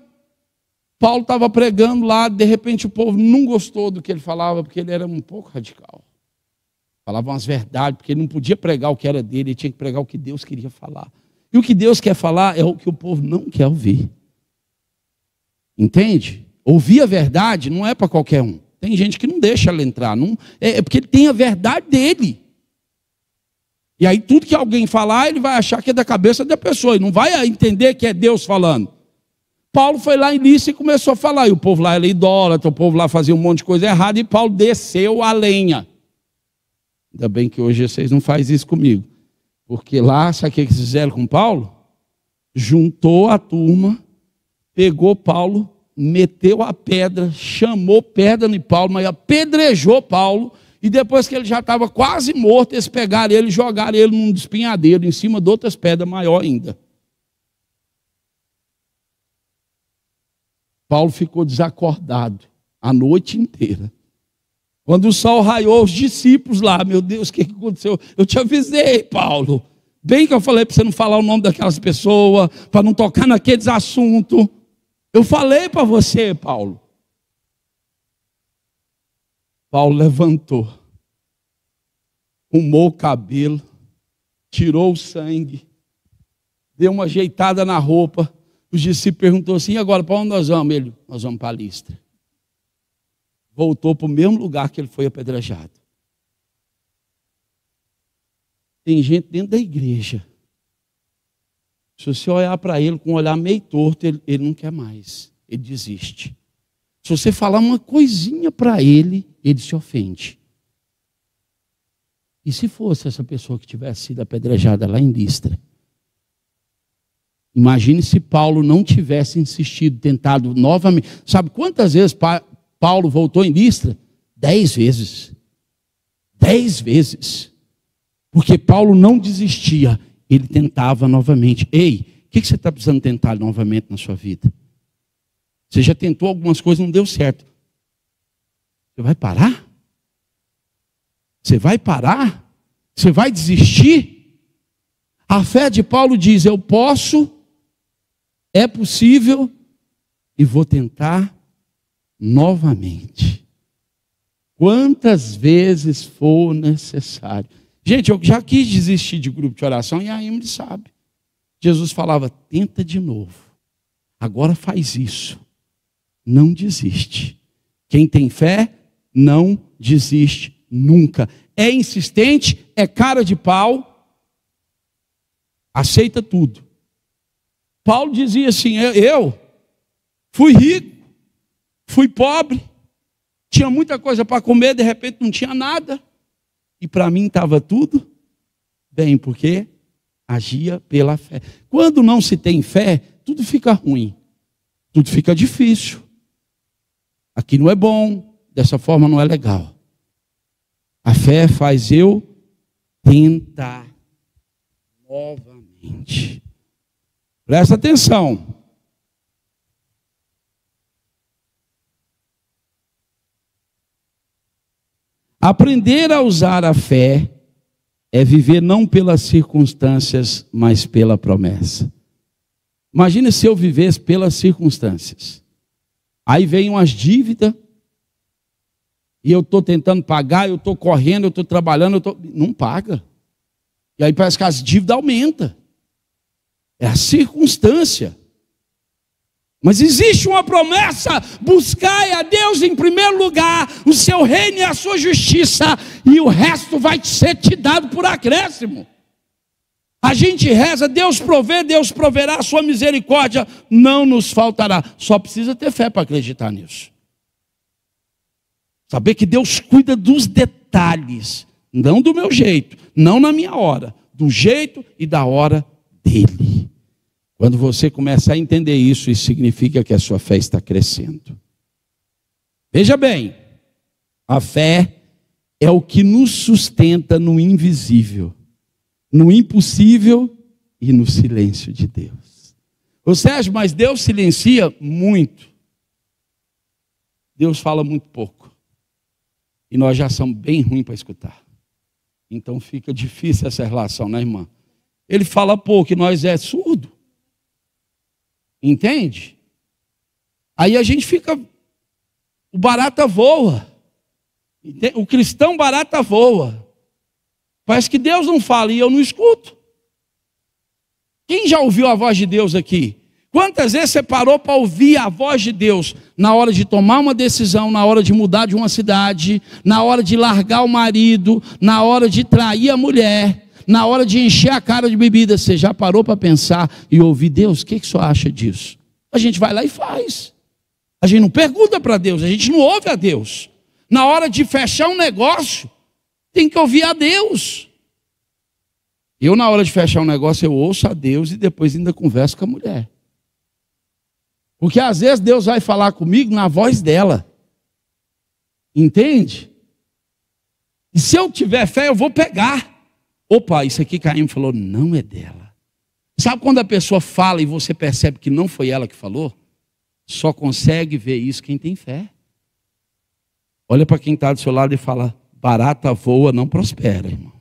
Paulo estava pregando lá, de repente o povo não gostou do que ele falava, porque ele era um pouco radical. Falava umas verdades, porque ele não podia pregar o que era dele, ele tinha que pregar o que Deus queria falar. E o que Deus quer falar é o que o povo não quer ouvir. Entende? Ouvir a verdade não é para qualquer um. Tem gente que não deixa ela entrar. Não, é porque ele tem a verdade dele. E aí tudo que alguém falar, ele vai achar que é da cabeça da pessoa. E não vai entender que é Deus falando. Paulo foi lá em Listra e começou a falar. E o povo lá era idólatra, o povo lá fazia um monte de coisa errada. E Paulo desceu a lenha. Ainda bem que hoje vocês não fazem isso comigo. Porque lá, sabe o que eles fizeram com Paulo? Juntou a turma, pegou Paulo, meteu a pedra, chamou pedra em Paulo, mas apedrejou Paulo. E depois que ele já estava quase morto, eles pegaram ele e jogaram ele num espinhadeiro, em cima de outras pedras maior ainda. Paulo ficou desacordado a noite inteira. Quando o sol raiou, os discípulos lá, meu Deus, o que aconteceu? Eu te avisei, Paulo. Bem que eu falei para você não falar o nome daquelas pessoas, para não tocar naqueles assuntos. Eu falei para você, Paulo. Paulo levantou, arrumou o cabelo, tirou o sangue, deu uma ajeitada na roupa. Os discípulos perguntaram assim: e agora, para onde nós vamos? Ele: nós vamos para Listra. Voltou para o mesmo lugar que ele foi apedrejado. Tem gente dentro da igreja. Se você olhar para ele com um olhar meio torto, ele não quer mais. Ele desiste. Se você falar uma coisinha para ele, ele se ofende. E se fosse essa pessoa que tivesse sido apedrejada lá em Listra? Imagine se Paulo não tivesse insistido, tentado novamente. Sabe quantas vezes Paulo voltou em Listra? 10 vezes. 10 vezes. Porque Paulo não desistia, ele tentava novamente. Ei, o que você está precisando tentar novamente na sua vida? Você já tentou algumas coisas, não deu certo. Você vai parar? Você vai parar? Você vai desistir? A fé de Paulo diz: eu posso, é possível e vou tentar novamente. Quantas vezes for necessário. Gente, eu já quis desistir de grupo de oração e a Emily sabe. Jesus falava: tenta de novo. Agora faz isso. Não desiste. Quem tem fé não desiste nunca. É insistente, é cara de pau, aceita tudo. Paulo dizia assim: eu fui rico, fui pobre, tinha muita coisa para comer, de repente não tinha nada. e para mim estava tudo bem, porque agia pela fé. Quando não se tem fé, tudo fica ruim, tudo fica difícil. Aqui não é bom, dessa forma não é legal. A fé faz eu tentar novamente. Presta atenção. Aprender a usar a fé é viver não pelas circunstâncias, mas pela promessa. Imagina se eu vivesse pelas circunstâncias. Aí vem umas dívidas, e eu estou tentando pagar, eu estou correndo, eu estou trabalhando, não paga. E aí parece que as dívidas aumentam. É a circunstância. Mas existe uma promessa: buscai a Deus em primeiro lugar, o seu reino e a sua justiça, e o resto vai ser te dado por acréscimo. A gente reza, Deus provê, Deus proverá, a sua misericórdia não nos faltará. Só precisa ter fé para acreditar nisso. Saber que Deus cuida dos detalhes, não do meu jeito, não na minha hora, do jeito e da hora dele. Quando você começa a entender isso, isso significa que a sua fé está crescendo. Veja bem, a fé é o que nos sustenta no invisível, no impossível e no silêncio de Deus. Ô Sérgio, mas Deus silencia muito. Deus fala muito pouco. E nós já somos bem ruins para escutar. Então fica difícil essa relação, né, irmã? Ele fala pouco e nós é surdo. Entende? Aí a gente fica... O barata voa. O cristão barata voa. Parece que Deus não fala e eu não escuto. Quem já ouviu a voz de Deus aqui? Quantas vezes você parou para ouvir a voz de Deus na hora de tomar uma decisão, na hora de mudar de uma cidade, na hora de largar o marido, na hora de trair a mulher, na hora de encher a cara de bebida? Você já parou para pensar e ouvir Deus? O que o senhor acha disso? A gente vai lá e faz. A gente não pergunta para Deus, a gente não ouve a Deus. Na hora de fechar um negócio, tem que ouvir a Deus. Eu, na hora de fechar um negócio, eu ouço a Deus e depois ainda converso com a mulher. Porque às vezes Deus vai falar comigo na voz dela. Entende? E se eu tiver fé, eu vou pegar. Opa, isso aqui Caim falou, não é dela. Sabe quando a pessoa fala e você percebe que não foi ela que falou? Só consegue ver isso quem tem fé. Olha para quem está do seu lado e fala, barata voa, não prospera, irmão.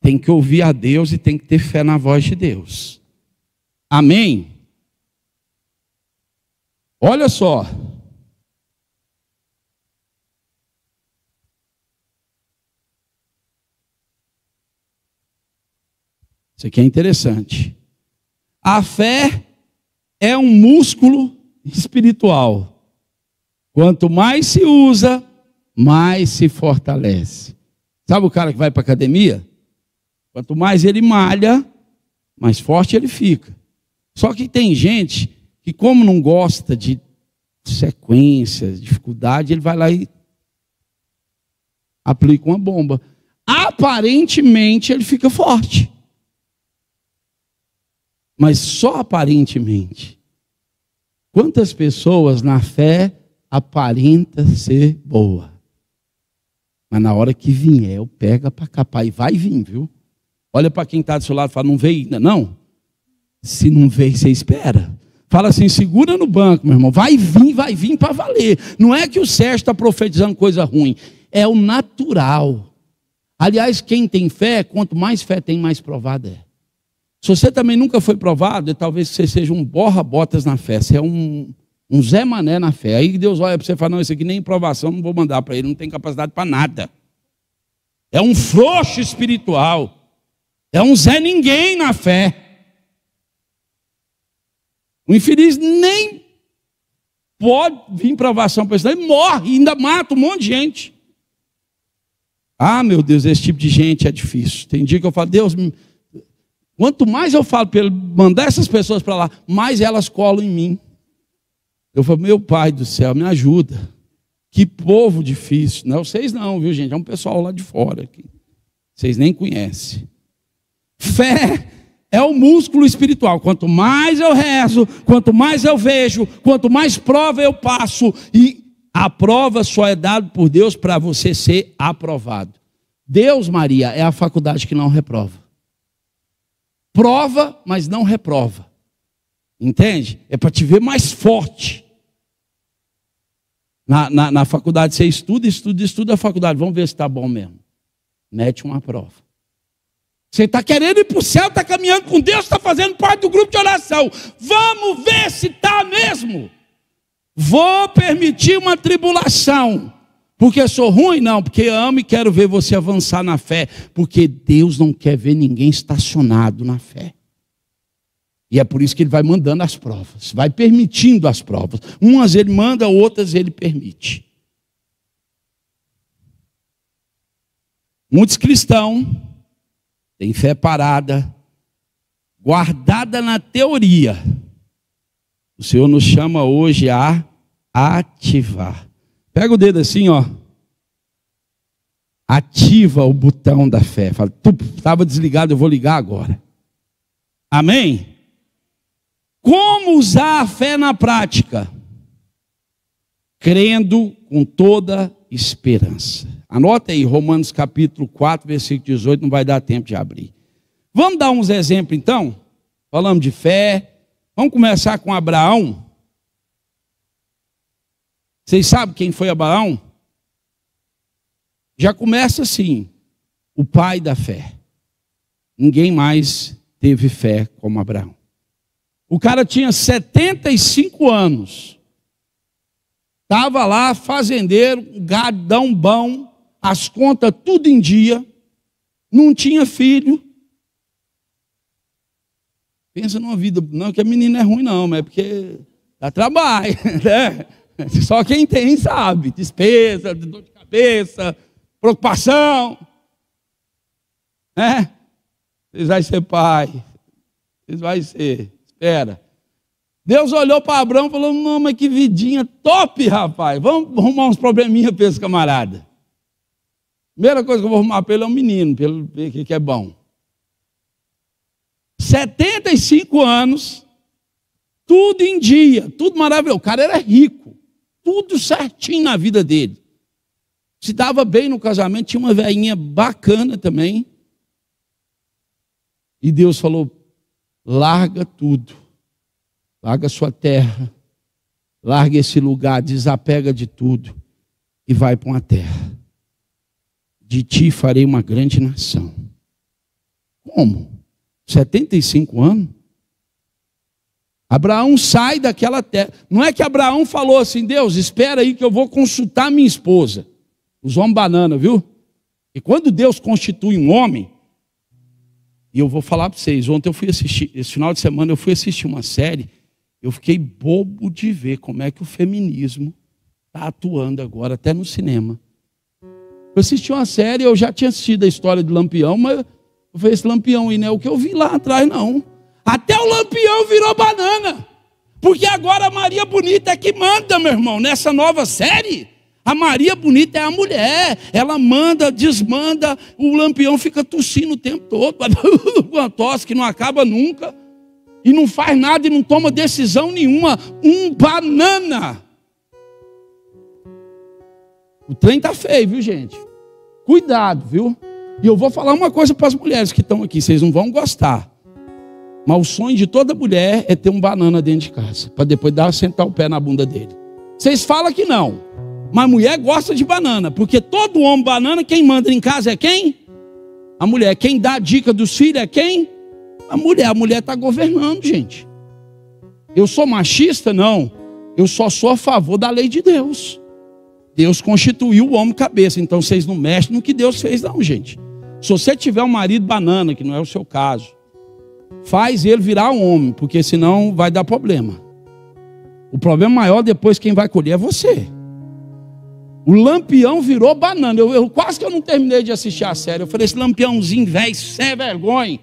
Tem que ouvir a Deus e tem que ter fé na voz de Deus. Amém? Olha só. Isso aqui é interessante. A fé é um músculo espiritual. Quanto mais se usa, mais se fortalece. Sabe o cara que vai para a academia? Quanto mais ele malha, mais forte ele fica. Só que tem gente que, como não gosta de sequências, dificuldade, ele vai lá e aplica uma bomba. Aparentemente ele fica forte. Mas só aparentemente. Quantas pessoas na fé aparenta ser boa? Mas na hora que vier, pega para capar e vai vir, viu? Olha para quem está do seu lado e fala, não veio ainda não? Se não veio, você espera. Fala assim, segura no banco, meu irmão. Vai vir para valer. Não é que o Sérgio está profetizando coisa ruim. É o natural. Aliás, quem tem fé, quanto mais fé tem, mais provado é. Se você também nunca foi provado, talvez você seja um borra-botas na fé. Você é um Zé Mané na fé. Aí Deus olha para você e fala, não, isso aqui nem provação, não vou mandar para ele. Não tem capacidade para nada. É um frouxo espiritual. É um Zé Ninguém na fé. O infeliz nem pode vir provação para isso. Ele morre, ainda mata um monte de gente. Ah, meu Deus, esse tipo de gente é difícil. Tem dia que eu falo, Deus, quanto mais eu falo para ele mandar essas pessoas para lá, mais elas colam em mim. Eu falo, meu Pai do céu, me ajuda. Que povo difícil. Não é vocês não, viu, gente? É um pessoal lá de fora aqui. Vocês nem conhecem. Fé é o músculo espiritual. Quanto mais eu rezo, quanto mais eu vejo, quanto mais prova eu passo. E a prova só é dada por Deus para você ser aprovado. Deus, Maria, é a faculdade que não reprova. Prova, mas não reprova. Entende? É para te ver mais forte. Na faculdade você estuda a faculdade. Vamos ver se está bom mesmo. Mete uma prova. Você está querendo ir para o céu, está caminhando com Deus, está fazendo parte do grupo de oração. Vamos ver se está mesmo. Vou permitir uma tribulação. Porque sou ruim? Não, porque amo e quero ver você avançar na fé. Porque Deus não quer ver ninguém estacionado na fé. E é por isso que Ele vai mandando as provas. Vai permitindo as provas. Umas Ele manda, outras Ele permite. Muitos cristãos têm fé parada, guardada na teoria. O Senhor nos chama hoje a ativar. Pega o dedo assim, ó. Ativa o botão da fé. Fala, estava desligado, eu vou ligar agora. Amém? Como usar a fé na prática? Crendo com toda esperança. Anota aí, Romanos capítulo 4, versículo 18, não vai dar tempo de abrir. Vamos dar uns exemplos então? Falamos de fé. Vamos começar com Abraão. Vocês sabem quem foi Abraão? Já começa assim, o pai da fé. Ninguém mais teve fé como Abraão. O cara tinha 75 anos. Estava lá, fazendeiro, gadão bom, as contas tudo em dia. Não tinha filho. Pensa numa vida, não que a menina é ruim não, mas é porque dá trabalho, né? Só quem tem sabe. Despesa, dor de cabeça, preocupação. Né? Vocês vão ser pai. Vocês vão ser. Espera. Deus olhou para Abraão e falou, não, mas que vidinha top, rapaz. Vamos arrumar uns probleminha para esse camarada. Primeira coisa que eu vou arrumar para ele é um menino, para ele ver o que é bom. 75 anos, tudo em dia, tudo maravilhoso. O cara era rico, tudo certinho na vida dele. Se dava bem no casamento, tinha uma velhinha bacana também. E Deus falou, larga tudo. Larga sua terra. Larga esse lugar, desapega de tudo. E vai para uma terra. De ti farei uma grande nação. Como? 75 anos? Abraão sai daquela terra. Não é que Abraão falou assim, Deus, espera aí que eu vou consultar minha esposa. Os homens banana, viu? E quando Deus constitui um homem, e eu vou falar para vocês, ontem eu fui assistir, esse final de semana eu fui assistir uma série, eu fiquei bobo de ver como é que o feminismo está atuando agora, até no cinema. Eu assisti uma série, eu já tinha assistido a história do Lampião, mas eu falei, esse Lampião aí não é o que eu vi lá atrás, não. Até o Lampião virou banana. Porque agora a Maria Bonita é que manda, meu irmão, nessa nova série. A Maria Bonita é a mulher. Ela manda, desmanda, o Lampião fica tossindo o tempo todo. Uma tosse que não acaba nunca. E não faz nada e não toma decisão nenhuma. Um banana. O trem está feio, viu, gente? Cuidado, viu? E eu vou falar uma coisa para as mulheres que estão aqui, vocês não vão gostar. Mas o sonho de toda mulher é ter um banana dentro de casa, para depois sentar o pé na bunda dele. Vocês falam que não, mas mulher gosta de banana, porque todo homem banana, quem manda em casa é quem? A mulher. Quem dá a dica dos filhos é quem? A mulher está governando, gente. Eu sou machista? Não. Eu só sou a favor da lei de Deus. Deus constituiu o homem cabeça, então vocês não mexem no que Deus fez não, gente. Se você tiver um marido banana, que não é o seu caso, faz ele virar um homem, porque senão vai dar problema. O problema maior depois quem vai colher é você. O Lampião virou banana. Eu quase que eu não terminei de assistir a série. Eu falei, esse Lampiãozinho velho, sem vergonha.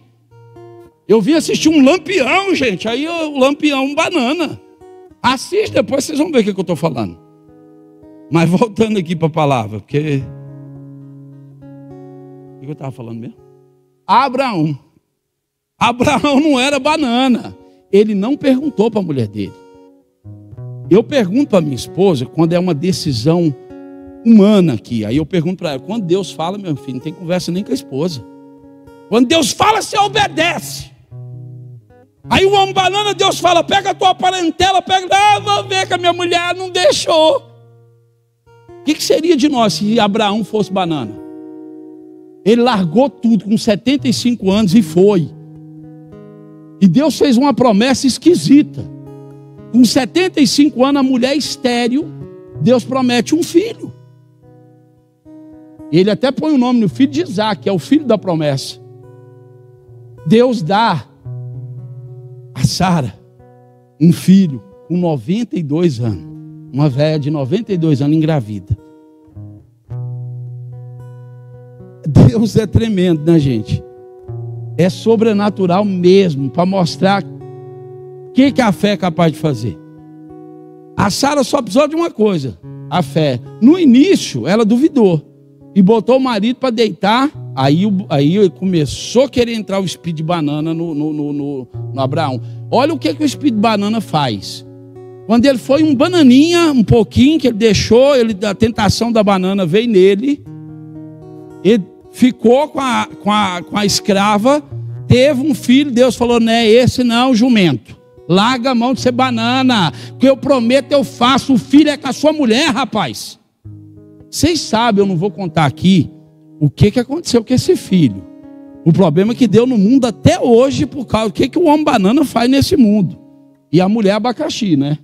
Eu vim assistir um Lampião, gente. Aí o Lampião banana. Assiste, depois vocês vão ver o que eu estou falando. Mas voltando aqui para a palavra, porque... O que eu estava falando mesmo? Abraão. Abraão não era banana. Ele não perguntou para a mulher dele. Eu pergunto para minha esposa quando é uma decisão humana aqui. Aí eu pergunto para ela, quando Deus fala, meu filho, não tem conversa nem com a esposa. Quando Deus fala, você obedece. Aí o homem banana, Deus fala, pega a tua parentela, pega, vou ver que a minha mulher não deixou. O que seria de nós se Abraão fosse banana? Ele largou tudo com 75 anos e foi. E Deus fez uma promessa esquisita. Com 75 anos, a mulher estéril, Deus promete um filho. Ele até põe o nome no filho de Isaac, que é o filho da promessa. Deus dá a Sara um filho com 92 anos. Uma velha de 92 anos engravida. Deus é tremendo, né, gente? É sobrenatural mesmo, para mostrar o que a fé é capaz de fazer. A Sara só precisou de uma coisa, a fé. No início, ela duvidou e botou o marido para deitar. Aí começou a querer entrar o espírito de banana no Abraão. Olha o que o espírito de banana faz. Quando ele foi um bananinha, um pouquinho que ele deixou, a tentação da banana veio nele. Ele ficou com a escrava, teve um filho. Deus falou, não é esse não, jumento. Larga a mão de ser banana, que eu prometo, eu faço. O filho é com a sua mulher, rapaz. Vocês sabem, eu não vou contar aqui o que aconteceu com esse filho. O problema que deu no mundo até hoje, por causa do que o homem banana faz nesse mundo. E a mulher abacaxi, né?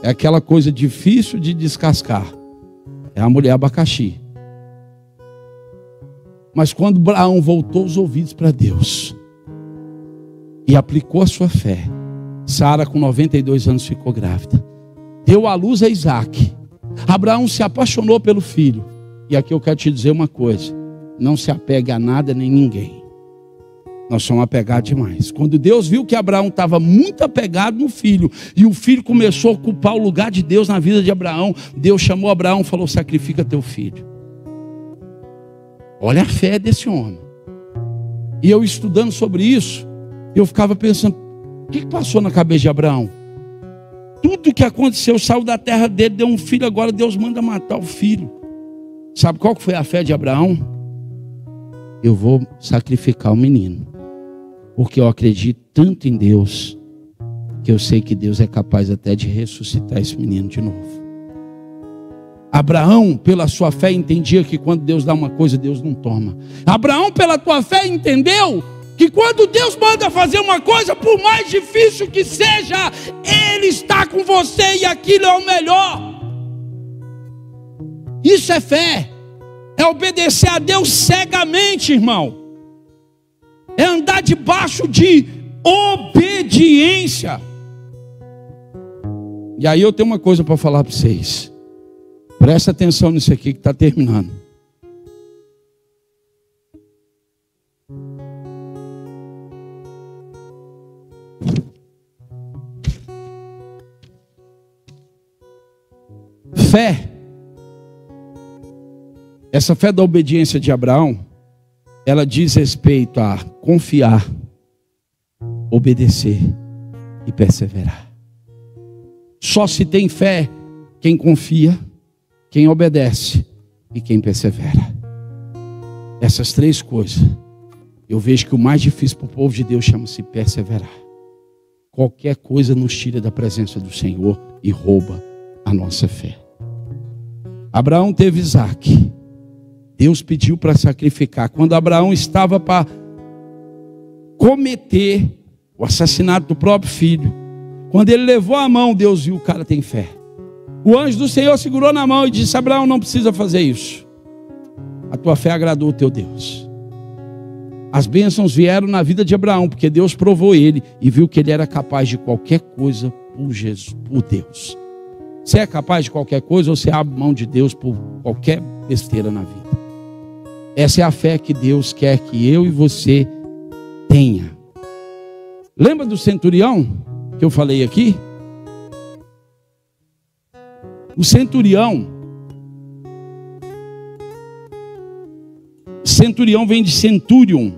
É aquela coisa difícil de descascar. É a mulher abacaxi. Mas quando Abraão voltou os ouvidos para Deus e aplicou a sua fé, Sara com 92 anos ficou grávida. Deu à luz a Isaac. Abraão se apaixonou pelo filho. E aqui eu quero te dizer uma coisa. Não se apegue a nada nem ninguém. Nós somos apegados demais. Quando Deus viu que Abraão estava muito apegado no filho, e o filho começou a ocupar o lugar de Deus na vida de Abraão, Deus chamou Abraão e falou, sacrifica teu filho. Olha a fé desse homem. E eu estudando sobre isso, eu ficava pensando, o que passou na cabeça de Abraão? Tudo que aconteceu, saiu da terra dele, deu um filho, agora Deus manda matar o filho. Sabe qual que foi a fé de Abraão? Eu vou sacrificar o menino, porque eu acredito tanto em Deus, que eu sei que Deus é capaz até de ressuscitar esse menino de novo. Abraão, pela sua fé, entendia que quando Deus dá uma coisa, Deus não toma. Abraão, pela tua fé, entendeu que quando Deus manda fazer uma coisa, por mais difícil que seja, Ele está com você e aquilo é o melhor. Isso é fé. É obedecer a Deus cegamente, irmão. É andar debaixo de obediência. E aí eu tenho uma coisa para falar para vocês. Presta atenção nisso aqui que está terminando. Fé. Essa fé da obediência de Abraão, ela diz respeito a confiar, obedecer e perseverar. Só se tem fé quem confia, quem obedece e quem persevera. Essas três coisas, eu vejo que o mais difícil para o povo de Deus chama-se perseverar. Qualquer coisa nos tira da presença do Senhor e rouba a nossa fé. Abraão teve Isaac. Deus pediu para sacrificar. Quando Abraão estava para cometer o assassinato do próprio filho, quando ele levou a mão, Deus viu, o cara tem fé. O anjo do Senhor segurou na mão e disse, Abraão, não precisa fazer isso. A tua fé agradou o teu Deus. As bênçãos vieram na vida de Abraão, porque Deus provou ele e viu que ele era capaz de qualquer coisa por Jesus, por Deus. Você é capaz de qualquer coisa ou você abre mão de Deus por qualquer besteira na vida? Essa é a fé que Deus quer que eu e você tenha. Lembra do centurião que eu falei aqui? O centurião vem de centurion,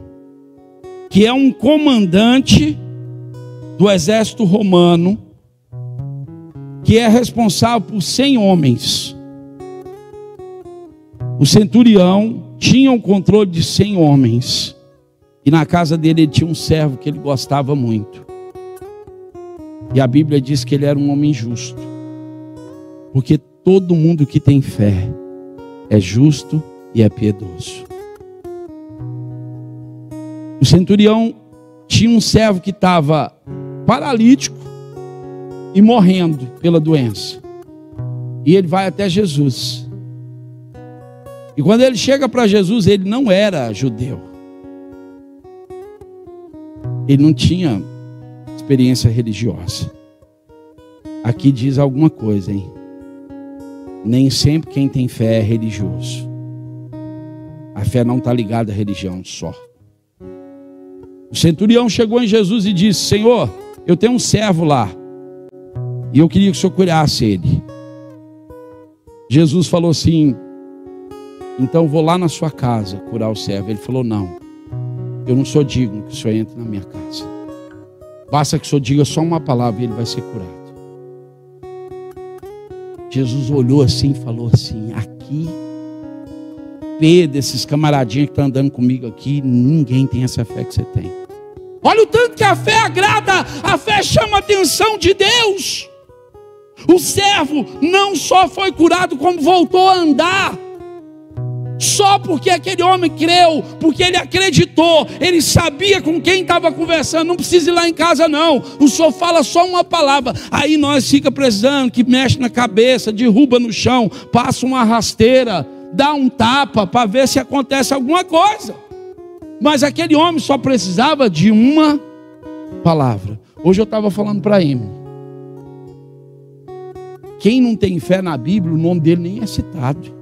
que é um comandante do exército romano, que é responsável por 100 homens. O centurião tinha o controle de 100 homens. E na casa dele ele tinha um servo que ele gostava muito. E a Bíblia diz que ele era um homem justo. Porque todo mundo que tem fé é justo e é piedoso. O centurião tinha um servo que estava paralítico e morrendo pela doença. E ele vai até Jesus. E quando ele chega para Jesus, ele não era judeu. Ele não tinha experiência religiosa. Aqui diz alguma coisa, hein? Nem sempre quem tem fé é religioso. A fé não está ligada à religião só. O centurião chegou em Jesus e disse: Senhor, eu tenho um servo lá, e eu queria que o Senhor curasse ele. Jesus falou assim: então vou lá na sua casa curar o servo. Ele falou: não, eu não sou digno que o Senhor entre na minha casa. Basta que o Senhor diga só uma palavra e ele vai ser curado. Jesus olhou assim e falou assim: aqui, Pedro, esses camaradinhos que estão andando comigo aqui, ninguém tem essa fé que você tem. Olha o tanto que a fé agrada, a fé chama a atenção de Deus. O servo não só foi curado, como voltou a andar. Só porque aquele homem creu, porque ele acreditou, ele sabia com quem estava conversando. Não precisa ir lá em casa não, o Senhor fala só uma palavra. Aí nós fica precisando, que mexe na cabeça, derruba no chão, passa uma rasteira, dá um tapa para ver se acontece alguma coisa. Mas aquele homem só precisava de uma palavra. Hoje eu estava falando para Emily, quem não tem fé na Bíblia, o nome dele nem é citado.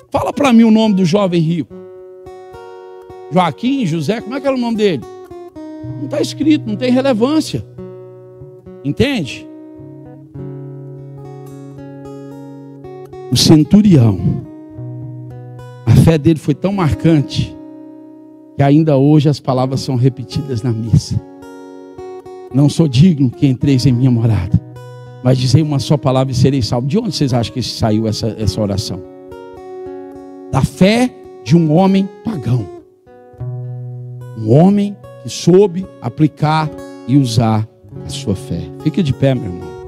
Fala para mim o nome do jovem rico. Joaquim, José, como é que era o nome dele? Não está escrito, não tem relevância. Entende? O centurião, a fé dele foi tão marcante que ainda hoje as palavras são repetidas na missa. Não sou digno que entreis em minha morada, mas dizei uma só palavra e serei salvo. De onde vocês acham que saiu essa oração? Da fé de um homem pagão. Um homem que soube aplicar e usar a sua fé. Fique de pé, meu irmão.